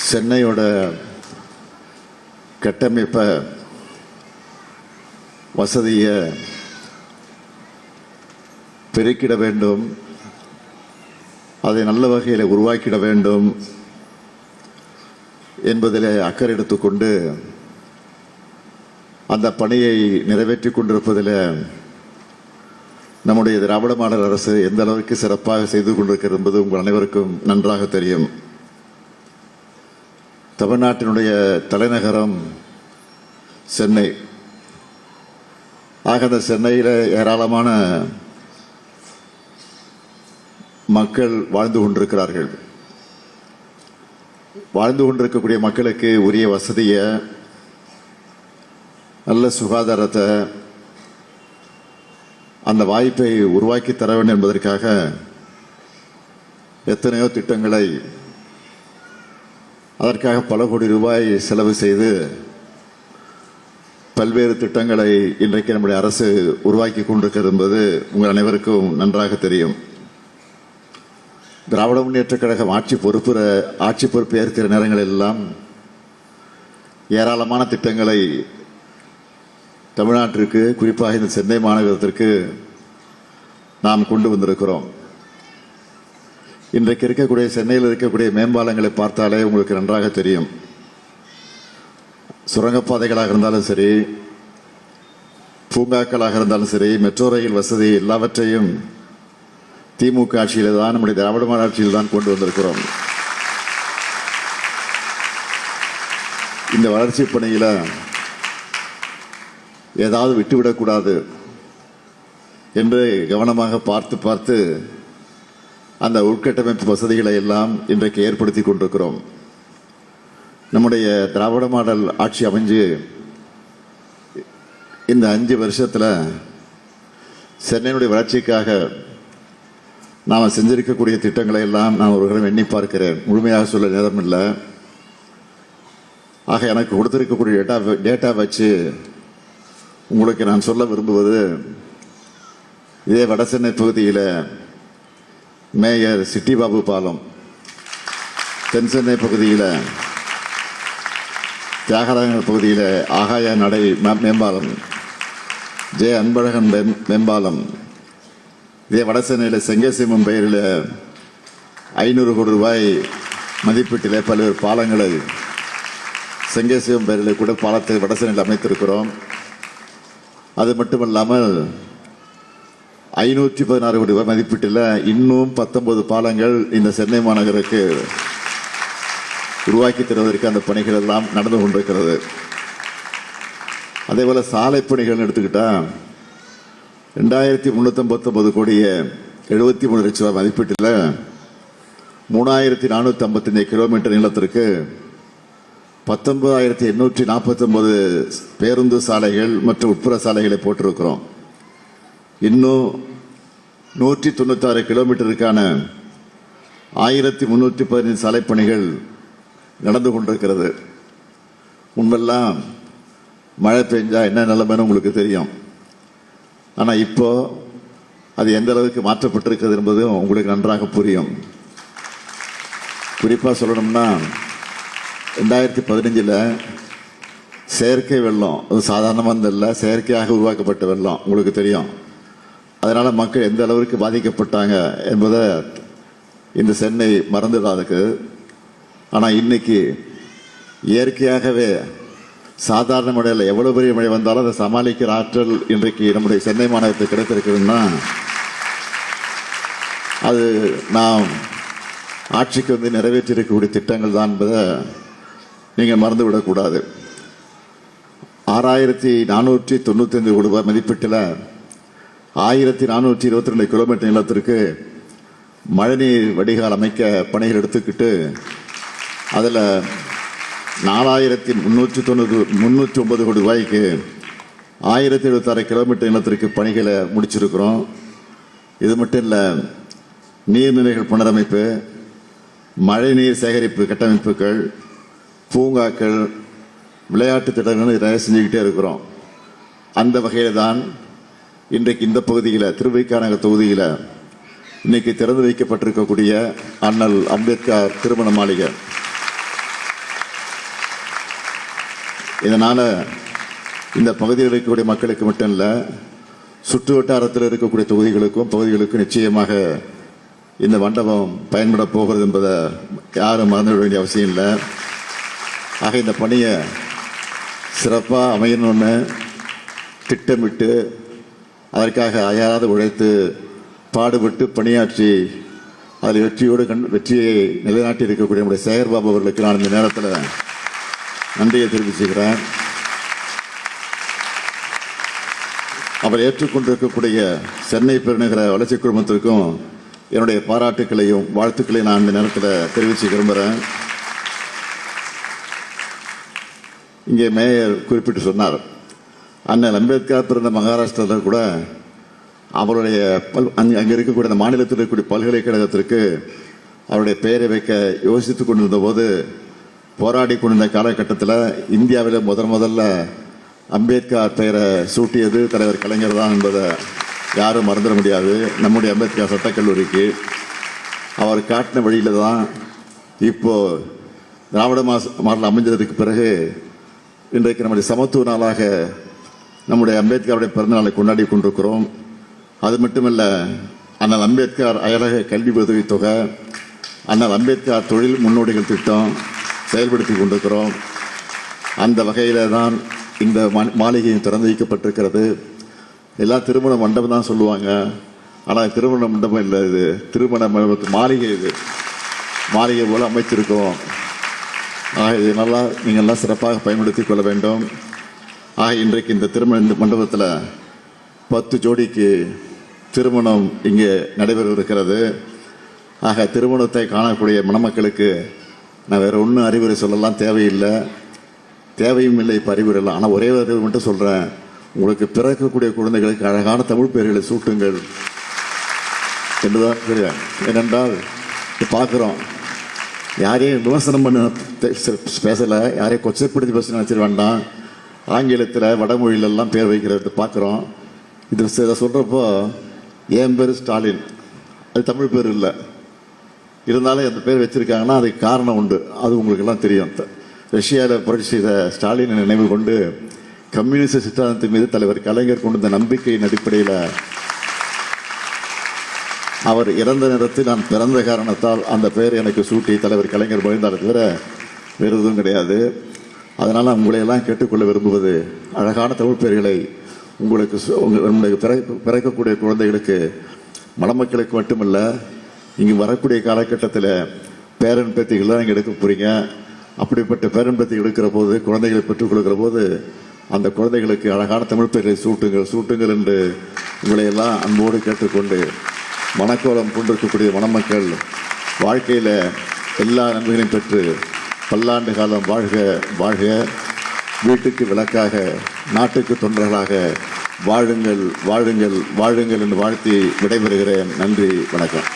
சென்னையோட கட்டமைப்பை வசதியை பெருக்கிட வேண்டும், அதை நல்ல வகையில் உருவாக்கிட வேண்டும் என்பதில் அக்கறை எடுத்துக்கொண்டு அந்த பணியை நிறைவேற்றி கொண்டிருப்பதில் நம்முடைய திராவிட மாடல் அரசு எந்த அளவுக்கு சிறப்பாக செய்து கொண்டிருக்கிறது என்பது உங்கள் அனைவருக்கும் நன்றாக தெரியும். தமிழ்நாட்டினுடைய தலைநகரம் சென்னை. ஆக அந்த சென்னையில் ஏராளமான மக்கள் வாழ்ந்து கொண்டிருக்கிறார்கள். வாழ்ந்து கொண்டிருக்கக்கூடிய மக்களுக்கு உரிய வசதியை, நல்ல சுகாதாரத்தை, அந்த வாய்ப்பை உருவாக்கி தர வேண்டும் என்பதற்காக எத்தனையோ திட்டங்களை, அதற்காக பல கோடி ரூபாய் செலவு செய்து பல்வேறு திட்டங்களை இன்றைக்கு நம்முடைய அரசு உருவாக்கி கொண்டிருக்கிறது என்பது உங்கள் அனைவருக்கும் நன்றாக தெரியும். திராவிட முன்னேற்றக் கழகம் ஆட்சி பொறுப்பு ஏற்கிற நேரங்களில் எல்லாம் ஏராளமான திட்டங்களை தமிழ்நாட்டிற்கு, குறிப்பாக இந்த சென்னை மாநகரத்திற்கு நாம் கொண்டு வந்திருக்கிறோம். இன்றைக்கு இருக்கக்கூடிய சென்னையில் இருக்கக்கூடிய மேம்பாலங்களை பார்த்தாலே உங்களுக்கு நன்றாக தெரியும். சுரங்கப்பாதைகளாக இருந்தாலும் சரி, பூங்காக்களாக இருந்தாலும் சரி, மெட்ரோ ரயில் வசதி எல்லாவற்றையும் திமுக ஆட்சியில் தான், நம்முடைய திராவிட மாடல் ஆட்சியில் தான் கொண்டு வந்திருக்கிறோம். இந்த வளர்ச்சி பணியில் ஏதாவது விட்டுவிடக்கூடாது என்று கவனமாக பார்த்து அந்த உள்கட்டமைப்பு வசதிகளை எல்லாம் இன்றைக்கு ஏற்படுத்தி கொண்டிருக்கிறோம். நம்முடைய திராவிட மாடல் ஆட்சி அமைஞ்சு இந்த 5 வருஷத்தில் சென்னையினுடைய வளர்ச்சிக்காக நாம் செஞ்சிருக்கக்கூடிய திட்டங்களை எல்லாம் நான் ஒரு எண்ணி பார்க்கிறேன். முழுமையாக சொல்ல நேரம் இல்லை. ஆக எனக்கு கொடுத்திருக்கக்கூடிய டேட்டா வச்சு உங்களுக்கு நான் சொல்ல விரும்புவது, இதே வடசென்னை பகுதியில் மேயர் சிட்டி பாபு பாலம், தென் சென்னை பகுதியில் தியாகராஜர் பகுதியில் ஆகாய நடை மேம்பாலம், ஜே அன்பழகன் மேம்பாலம், இதே வடசென்னையில் செங்கசிமம் பெயரில் 500 கோடி ரூபாய் மதிப்பீட்டில் பல்வேறு பாலங்களை, செங்கசிவம் பெயரில் கூட பாலத்தை வடசென்னையில் அமைத்திருக்கிறோம். அது மட்டுமல்லாமல் 516 கோடி ரூபாய் மதிப்பீட்டில் இன்னும் 19 பாலங்கள் இந்த சென்னை மாநகருக்கு உருவாக்கி தருவதற்கு அந்த பணிகள் எல்லாம் நடந்து கொண்டிருக்கிறது. அதே போல சாலை பணிகள் எடுத்துக்கிட்டா 2359 கோடியே 73 லட்சம் ரூபாய் மதிப்பீட்டில் 3455 கிலோமீட்டர் நீளத்திற்கு 19849 பேருந்து சாலைகள் மற்றும் உட்புற சாலைகளை போட்டிருக்கிறோம். இன்னும் 196 கிலோமீட்டருக்கான 1315 சாலை பணிகள் நடந்து கொண்டிருக்கிறது. முன்பெல்லாம் மழை பெஞ்சா என்ன நிலைமைன்னு உங்களுக்கு தெரியும். ஆனால் இப்போ அது எந்த அளவுக்கு மாற்றப்பட்டிருக்கிறது என்பதும் உங்களுக்கு நன்றாக புரியும். குறிப்பாக சொல்லணும்னா 2015 செயற்கை வெள்ளம், அது சாதாரணமாக இல்லை, செயற்கையாக உருவாக்கப்பட்ட வெள்ளம் உங்களுக்கு தெரியும். அதனால் மக்கள் எந்த அளவுக்கு பாதிக்கப்பட்டாங்க என்பதை இந்த சென்னை மறந்துடாதுக்கு. ஆனால் இன்னைக்கு இயற்கையாகவே சாதாரண மழையில் எவ்வளவு பெரிய மழை வந்தாலும் அதை சமாளிக்கிற ஆற்றல் இன்றைக்கு நம்முடைய சென்னை மாநகரத்துக்கு கிடைத்திருக்குதுன்னா அது நாம் ஆட்சிக்கு வந்து நிறைவேற்றிருக்கக்கூடிய திட்டங்கள் தான் என்பதை நீங்கள் மறந்துவிடக்கூடாது. 6495 கோடி ரூபாய் மதிப்பீட்டில் 1422 கிலோமீட்டர் நீளத்திற்கு மழைநீர் வடிகால் அமைக்க பணிகள் எடுத்துக்கிட்டு அதில் 4309 கோடி ரூபாய்க்கு 1076 கிலோமீட்டர் நீளத்திற்கு பணிகளை முடிச்சிருக்கிறோம். இது மட்டும் இல்லை, நீர்நிலைகள் புனரமைப்பு, மழைநீர் சேகரிப்பு கட்டமைப்புகள், பூங்காக்கள், விளையாட்டு திட்டங்கள் நிறைய செஞ்சுக்கிட்டே இருக்கிறோம். அந்த வகையில் தான் இன்றைக்கு இந்த பகுதியில், திருவைக்காநகர் தொகுதியில் இன்னைக்கு திறந்து வைக்கப்பட்டிருக்கக்கூடிய அண்ணல் அம்பேத்கர் திருமண மாளிகை. இதனால் இந்த பகுதியில் இருக்கக்கூடிய மக்களுக்கு மட்டும் இல்லை, சுற்று வட்டாரத்தில் இருக்கக்கூடிய தொகுதிகளுக்கும் பகுதிகளுக்கும் நிச்சயமாக இந்த மண்டபம் பயன்பட போகிறது என்பதை யாரும் மறந்துவிட வேண்டிய அவசியம் இல்லை. ஆக இந்த பணியை சிறப்பாக அமையணும்னு திட்டமிட்டு அதற்காக அயராது உழைத்து பாடுபட்டு பணியாற்றி அதில் வெற்றியை நிலைநாட்டி இருக்கக்கூடிய நம்முடைய சேகர்பாபு அவர்களுக்கு நான் இந்த நேரத்தில் நன்றியை தெரிவிச்சுக்கிறேன். அவர் ஏற்றுக்கொண்டிருக்கக்கூடிய சென்னை பெருநகர வளர்ச்சி குழுமத்திற்கும் என்னுடைய பாராட்டுக்களையும் வாழ்த்துக்களையும் நான் இந்த நேரத்தில் தெரிவித்து விரும்புகிறேன். இங்கே மேயர் குறிப்பிட்டு சொன்னார், அண்ணல் அம்பேத்கர் பிறந்த மகாராஷ்டிராவில் கூட அவருடைய அங்கே இருக்கக்கூடிய அந்த மாநிலத்தில் இருக்கக்கூடிய பல்கலைக்கழகத்திற்கு அவருடைய பெயரை வைக்க யோசித்துக் கொண்டிருந்த போது, போராடி கொண்டிருந்த காலகட்டத்தில் இந்தியாவில் முதல்ல அம்பேத்கர் பெயரை சூட்டியது தலைவர் கலைஞர் தான் என்பதை யாரும் மறந்துட முடியாது. நம்முடைய அம்பேத்கர் சட்டக்கல்லூரிக்கு அவர் காட்டின வழியில் தான் இப்போ திராவிட மாடல் அமைஞ்சதுக்கு பிறகு இன்றைக்கு நம்முடைய சமத்துவ நாளாக நம்முடைய அம்பேத்கருடைய பிறந்தநாளை கொண்டாடி கொண்டிருக்கிறோம். அது மட்டுமல்ல, அண்ணல் அம்பேத்கர் அயலக கல்வி உதவித் தொகை, அண்ணல் அம்பேத்கர் தொழில் முன்னோடிகள் திட்டம் செயல்படுத்தி கொண்டிருக்கிறோம். அந்த வகையில் தான் இந்த மாளிகையும் திறந்து வைக்கப்பட்டிருக்கிறது. எல்லா திருமண மண்டபம் தான் சொல்லுவாங்க, ஆனால் திருமண மண்டபம் இல்லை, இது திருமண மாளிகை. இது மாளிகை போல் அமைச்சிருக்கோம். ஆக இது நல்லா நீங்கள் எல்லாம் சிறப்பாக பயன்படுத்தி கொள்ள வேண்டும். ஆக இன்றைக்கு இந்த திருமண மண்டபத்தில் 10 ஜோடிக்கு திருமணம் இங்கே நடைபெறவிருக்கிறது. ஆக திருமணத்தை காணக்கூடிய மணமக்களுக்கு நான் வேறு ஒன்றும் அறிவுரை சொல்லலாம் தேவையில்லை, தேவையும் இல்லை. இப்போ அறிவுரை, ஆனால் ஒரே அறிவுரை மட்டும் சொல்கிறேன், உங்களுக்கு பிறக்கக்கூடிய குழந்தைகளுக்கு அழகான தமிழ் பெயர்களை சூட்டுங்கள் என்றுதான் தெரியும். ஏனென்றால் பார்க்குறோம், யாரையும் விமர்சனம் பண்ண பேசலை, யாரையும் கொச்சைப்படுத்தி பேச நினச்சிட வேண்டாம். ஆங்கிலத்தில் வடமொழியிலெல்லாம் பேர் வைக்கிறது பார்க்குறோம். இது சொல்கிறப்போ என் பேர் ஸ்டாலின், அது தமிழ் பேர் இல்லை, இருந்தாலும் அந்த பேர் வச்சுருக்காங்கன்னா அதுக்கு காரணம் உண்டு. அது உங்களுக்கெல்லாம் தெரியும். ரஷ்யாவில் புரட்சி செய்த ஸ்டாலினை நினைவு கொண்டு கம்யூனிஸ்ட் சித்தாந்தத்தின் மீது தலைவர் கலைஞர் கொண்ட நம்பிக்கையின் அடிப்படையில் அவர் இறந்த நேரத்தில் நான் பிறந்த காரணத்தால் அந்த பெயர் எனக்கு சூட்டி தலைவர் கலைஞர் மொழிந்தாலே தவிர வேறு எதுவும் கிடையாது. அதனால் உங்களையெல்லாம் கேட்டுக்கொள்ள விரும்புவது, அழகான தமிழ் பெயர்களை உங்களுக்கு நம்முடைய பிறக்கக்கூடிய குழந்தைகளுக்கு மணமக்களுக்கு மட்டுமல்ல, இங்கு வரக்கூடிய காலகட்டத்தில் பேரன் பேத்திகள் தான் இங்கே எடுக்க போகிறீங்க. அப்படிப்பட்ட பேரன் பேத்தி எடுக்கிற போது, குழந்தைகளை பெற்றுக் கொடுக்கிற போது அந்த குழந்தைகளுக்கு அழகான தமிழ் பெயர்களை சூட்டுங்கள் என்று உங்களையெல்லாம் அன்போடு கேட்டுக்கொண்டு, மனக்கோலம் கொண்டிருக்கக்கூடிய மணமக்கள் வாழ்க்கையில் எல்லா நன்மைகளையும் பெற்று பல்லாண்டு காலம் வாழ்க வாழ்க, வீட்டுக்கு விளக்காக, நாட்டுக்கு தொண்டர்களாக வாழுங்கள் வாழுங்கள் வாழுங்கள் என்று வாழ்த்தி விடைபெறுகிறேன். நன்றி, வணக்கம்.